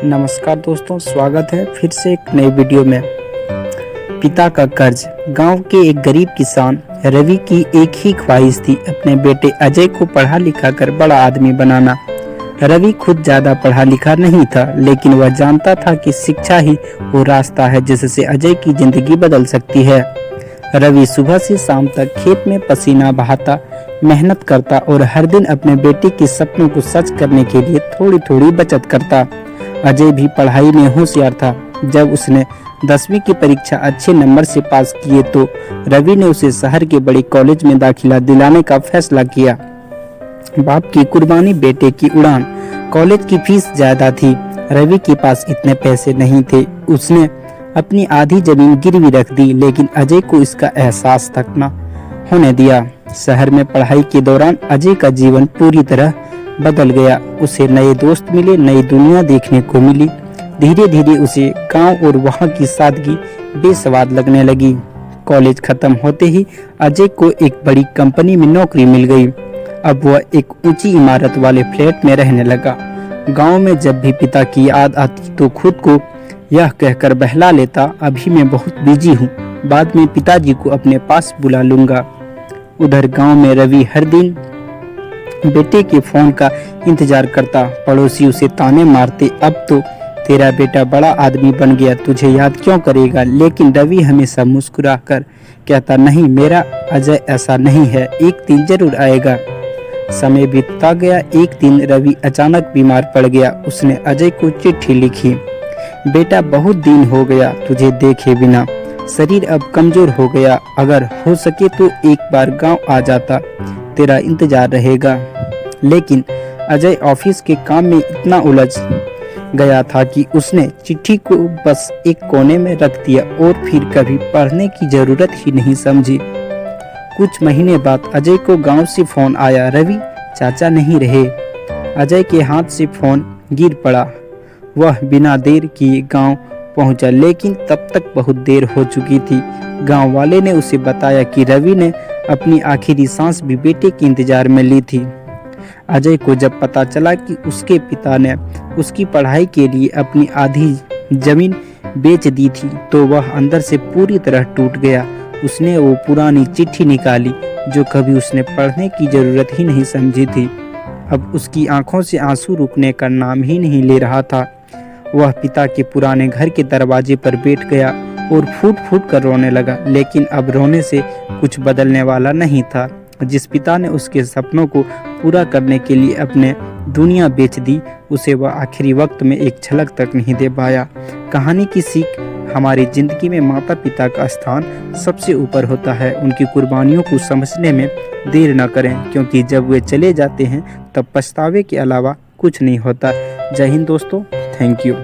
नमस्कार दोस्तों, स्वागत है फिर से एक नई वीडियो में। पिता का कर्ज। गांव के एक गरीब किसान रवि की एक ही ख्वाहिश थी, अपने बेटे अजय को पढ़ा लिखा कर बड़ा आदमी बनाना। रवि खुद ज्यादा पढ़ा लिखा नहीं था, लेकिन वह जानता था कि शिक्षा ही वो रास्ता है जिससे अजय की जिंदगी बदल सकती है। रवि सुबह से शाम तक खेत में पसीना बहाता, मेहनत करता और हर दिन अपने बेटे के सपनों को सच करने के लिए थोड़ी थोड़ी बचत करता। अजय भी पढ़ाई में होशियार था। जब उसने 10वीं की परीक्षा अच्छे नंबर से पास किए तो रवि ने उसे शहर के बड़े कॉलेज में दाखिला दिलाने का फैसला किया। बाप की कुर्बानी, बेटे की उड़ान। कॉलेज की फीस ज्यादा थी, रवि के पास इतने पैसे नहीं थे। उसने अपनी आधी जमीन गिरवी रख दी, लेकिन अजय को इसका एहसास तक न होने दिया। शहर में पढ़ाई के दौरान अजय का जीवन पूरी तरह बदल गया। उसे नए दोस्त मिले, नई दुनिया देखने को मिली। धीरे धीरे उसे गांव और वहां की सादगी बेस्वाद लगने लगी। कॉलेज खत्म होते ही अजय को एक बड़ी कंपनी में नौकरी मिल गई। अब वह एक ऊंची इमारत वाले फ्लैट में रहने लगा। गांव में जब भी पिता की याद आती तो खुद को यह कहकर बहला लेता, अभी मैं बहुत बिजी हूँ, बाद में पिताजी को अपने पास बुला लूंगा। उधर गांव में रवि हर दिन बेटे के फोन का इंतजार करता। पड़ोसी उसे ताने मारते, अब तो तेरा बेटा बड़ा आदमी बन गया, तुझे याद क्यों करेगा। लेकिन रवि हमेशा मुस्कुरा कर कहता, नहीं, मेरा अजय ऐसा नहीं है, एक दिन जरूर आएगा। समय बीतता गया। एक दिन रवि अचानक बीमार पड़ गया। उसने अजय को चिट्ठी लिखी, बेटा बहुत दिन हो गया तुझे देखे बिना, शरीर अब कमजोर हो गया, अगर हो सके तो एक बार गांव आ जाता, तेरा इंतजार रहेगा। लेकिन अजय ऑफिस के काम में इतना उलझ गया था कि उसने चिट्ठी को बस एक कोने में रख दिया और फिर कभी पढ़ने की जरूरत ही नहीं समझी। कुछ महीने बाद अजय को गांव से फोन आया, रवि चाचा नहीं रहे। अजय के हाथ से फोन गिर पड़ा। वह बिना देर किए गांव पहुंचा, लेकिन तब तक बहुत देर हो चुकी थी। गांव वाले ने उसे बताया कि रवि ने अपनी आखिरी सांस भी बेटे के इंतजार में ली थी। अजय को जब पता चला कि उसके पिता ने उसकी पढ़ाई के लिए अपनी आधी जमीन बेच दी थी तो वह अंदर से पूरी तरह टूट गया। उसने वो पुरानी चिट्ठी निकाली जो कभी उसने पढ़ने की जरूरत ही नहीं समझी थी। अब उसकी आंखों से आंसू रुकने का नाम ही नहीं ले रहा था। वह पिता के पुराने घर के दरवाजे पर बैठ गया और फूट फूट कर रोने लगा। लेकिन अब रोने से कुछ बदलने वाला नहीं था। जिस पिता ने उसके सपनों को पूरा करने के लिए अपने दुनिया बेच दी, उसे वह आखिरी वक्त में एक झलक तक नहीं दे पाया। कहानी की सीख, हमारी जिंदगी में माता पिता का स्थान सबसे ऊपर होता है। उनकी कुर्बानियों को समझने में देर न करें, क्योंकि जब वे चले जाते हैं तब पछतावे के अलावा कुछ नहीं होता। जय हिंद दोस्तों, थैंक यू।